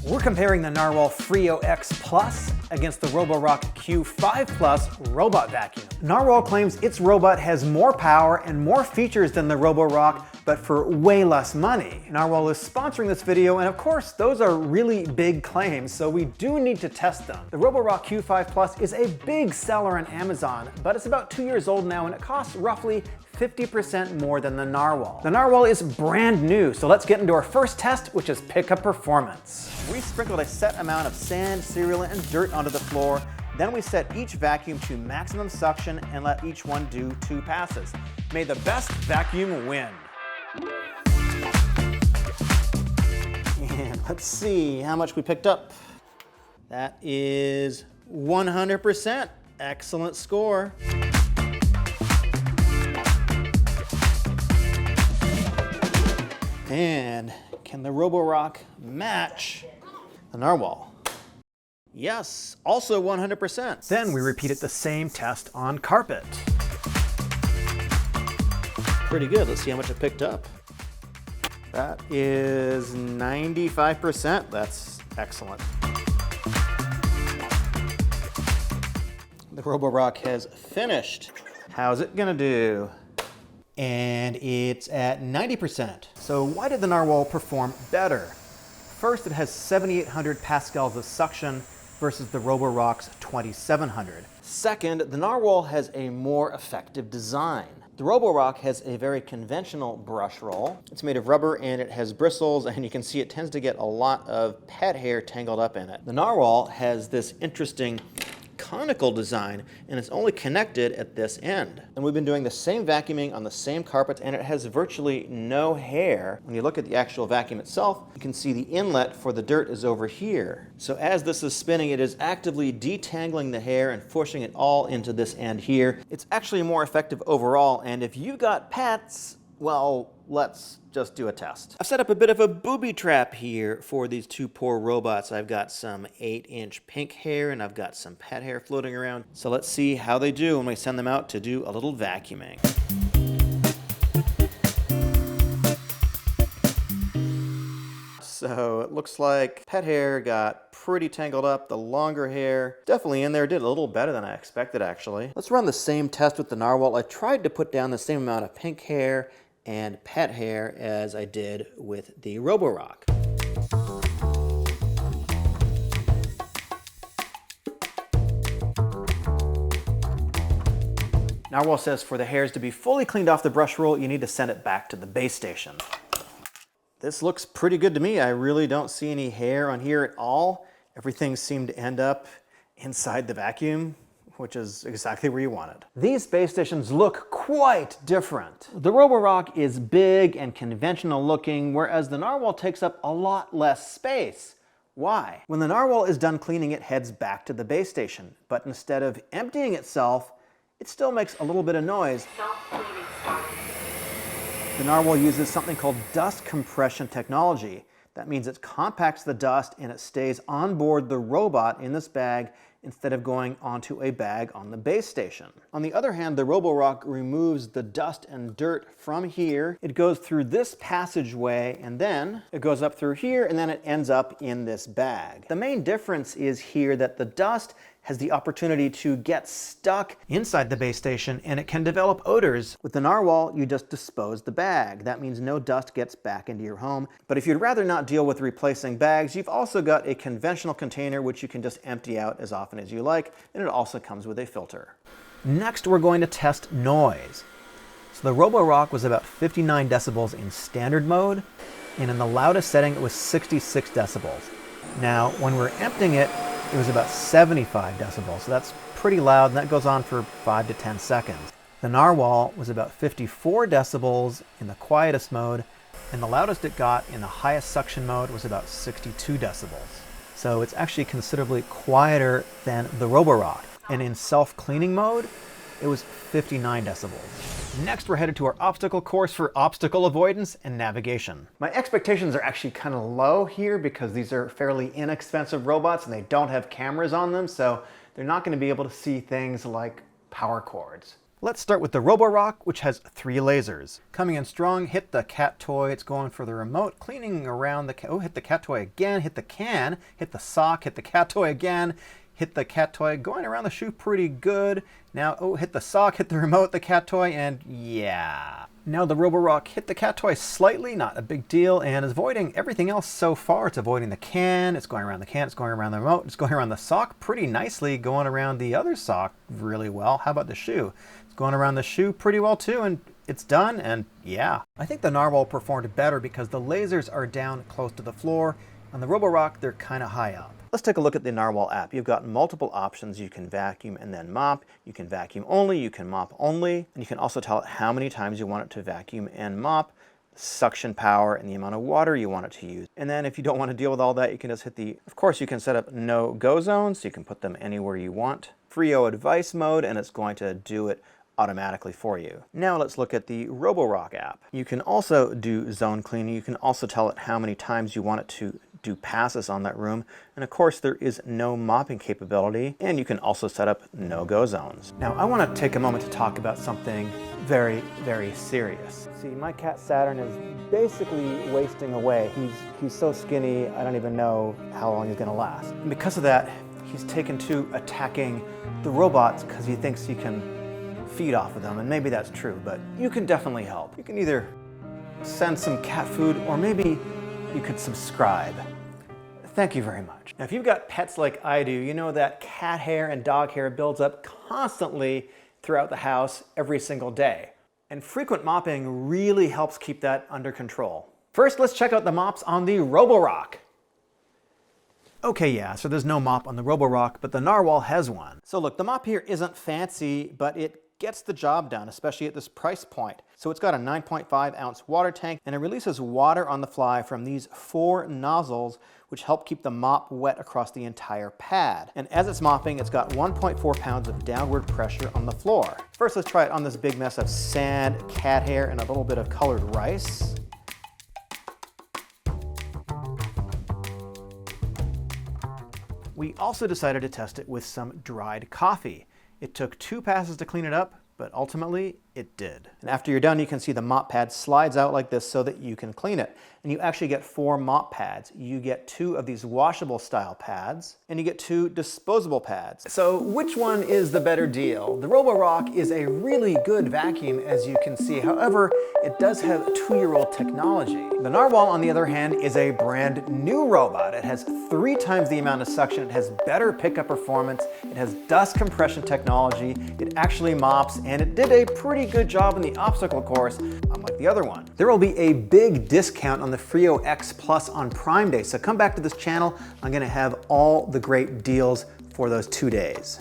We're comparing the Narwal Freo X Plus against the Roborock Q5 Plus robot vacuum. Narwal claims its robot has more power and more features than the Roborock, but for way less money. Narwal is sponsoring this video, and of course, those are really big claims, so we do need to test them. The Roborock Q5 Plus is a big seller on Amazon, but it's about 2 years old now, and it costs roughly 50% more than the Narwal. The Narwal is brand new, so let's get into our first test, which is pickup performance. We sprinkled a set amount of sand, cereal, and dirt onto the floor. Then we set each vacuum to maximum suction and let each one do 2 passes. May the best vacuum win. And let's see how much we picked up. That is 100%. Excellent score. And can the Roborock match the Narwal? Yes, also 100%. Then we repeated the same test on carpet. Pretty good. Let's see how much it picked up. That is 95%. That's excellent. The Roborock has finished. How's it gonna do? And it's at 90%. So why did the Narwal perform better? First, it has 7,800 pascals of suction versus the Roborock's 2,700. Second, the Narwal has a more effective design. The Roborock has a very conventional brush roll. It's made of rubber and it has bristles, and you can see it tends to get a lot of pet hair tangled up in it. The Narwal has this interesting conical design, and it's only connected at this end. And we've been doing the same vacuuming on the same carpet, and it has virtually no hair. When you look at the actual vacuum itself, you can see the inlet for the dirt is over here. So as this is spinning, it is actively detangling the hair and pushing it all into this end here. It's actually more effective overall, and if you've got pets, well, let's just do a test. I've set up a bit of a booby trap here for these 2 poor robots. I've got some 8-inch pink hair and I've got some pet hair floating around. So let's see how they do when we send them out to do a little vacuuming. So it looks like pet hair got pretty tangled up. The longer hair definitely in there, did a little better than I expected actually. Let's run the same test with the Narwal. I tried to put down the same amount of pink hair and pet hair as I did with the Roborock. Narwal says for the hairs to be fully cleaned off the brush roll, you need to send it back to the base station. This looks pretty good to me. I really don't see any hair on here at all. Everything seemed to end up inside the vacuum, which is exactly where you want it. These base stations look quite different. The Roborock is big and conventional looking, whereas the Narwal takes up a lot less space. Why? When the Narwal is done cleaning, it heads back to the base station, but instead of emptying itself, it still makes a little bit of noise. The Narwal uses something called dust compression technology. That means it compacts the dust and it stays on board the robot in this bag instead of going onto a bag on the base station. On the other hand, the Roborock removes the dust and dirt from here. It goes through this passageway and then it goes up through here and then it ends up in this bag. The main difference is here that the dust has the opportunity to get stuck inside the base station and it can develop odors. With the Narwal, you just dispose the bag. That means no dust gets back into your home. But if you'd rather not deal with replacing bags, you've also got a conventional container which you can just empty out as often as you like, and it also comes with a filter. Next, we're going to test noise. So the Roborock was about 59 decibels in standard mode, and in the loudest setting it was 66 decibels. Now, when we're emptying it, it was about 75 decibels, so that's pretty loud, and that goes on for 5 to 10 seconds. The Narwal was about 54 decibels in the quietest mode, and the loudest it got in the highest suction mode was about 62 decibels. So it's actually considerably quieter than the Roborock. And in self-cleaning mode, it was 59 decibels. Next, we're headed to our obstacle course for obstacle avoidance and navigation. My expectations are actually kind of low here because these are fairly inexpensive robots and they don't have cameras on them, so they're not going to be able to see things like power cords. Let's start with the Roborock, which has 3 lasers. Coming in strong, hit the cat toy, it's going for the remote, cleaning around the cat, oh, hit the cat toy again, hit the can, hit the sock, hit the cat toy again, hit the cat toy, going around the shoe pretty good. Now, oh, hit the sock, hit the remote, the cat toy, and yeah. Now the Roborock hit the cat toy slightly, not a big deal, and is avoiding everything else so far. It's avoiding the can, it's going around the can, it's going around the remote, it's going around the sock pretty nicely, going around the other sock really well. How about the shoe? It's going around the shoe pretty well too, and it's done, and yeah. I think the Narwal performed better because the lasers are down close to the floor. On the Roborock, they're kind of high up. Let's take a look at the Narwal app. You've got multiple options. You can vacuum and then mop. You can vacuum only, you can mop only, and you can also tell it how many times you want it to vacuum and mop, suction power, and the amount of water you want it to use. And then if you don't want to deal with all that, you can just hit the, of course you can set up no-go zones, so you can put them anywhere you want. Freo advice mode, and it's going to do it automatically for you. Now let's look at the Roborock app. You can also do zone cleaning. You can also tell it how many times you want it to do passes on that room. And of course there is no mopping capability, and you can also set up no-go zones. Now I want to take a moment to talk about something very, very serious. See, my cat Saturn is basically wasting away. He's so skinny, I don't even know how long he's gonna last. And because of that, he's taken to attacking the robots because he thinks he can feed off of them, and maybe that's true, but you can definitely help. You can either send some cat food, or maybe you could subscribe. Thank you very much. Now, if you've got pets like I do, you know that cat hair and dog hair builds up constantly throughout the house every single day. And frequent mopping really helps keep that under control. First, let's check out the mops on the Roborock. Okay, yeah, so there's no mop on the Roborock, but the Narwal has one. So look, the mop here isn't fancy, but it gets the job done, especially at this price point. So it's got a 9.5 ounce water tank, and it releases water on the fly from these 4 nozzles, which help keep the mop wet across the entire pad. And as it's mopping, it's got 1.4 pounds of downward pressure on the floor. First, let's try it on this big mess of sand, cat hair, and a little bit of colored rice. We also decided to test it with some dried coffee. It took 2 passes to clean it up, but ultimately it did. And after you're done, you can see the mop pad slides out like this so that you can clean it. And you actually get 4 mop pads. You get 2 of these washable style pads, and you get 2 disposable pads. So which one is the better deal? The Roborock is a really good vacuum, as you can see. However, it does have 2-year-old technology. The Narwal, on the other hand, is a brand new robot. It has 3 times the amount of suction. It has better pickup performance. It has dust compression technology. It actually mops, and it did a pretty good job in the obstacle course, unlike the other one. There will be a big discount on the Freo X Plus on Prime Day, so come back to this channel. I'm gonna have all the great deals for those 2 days.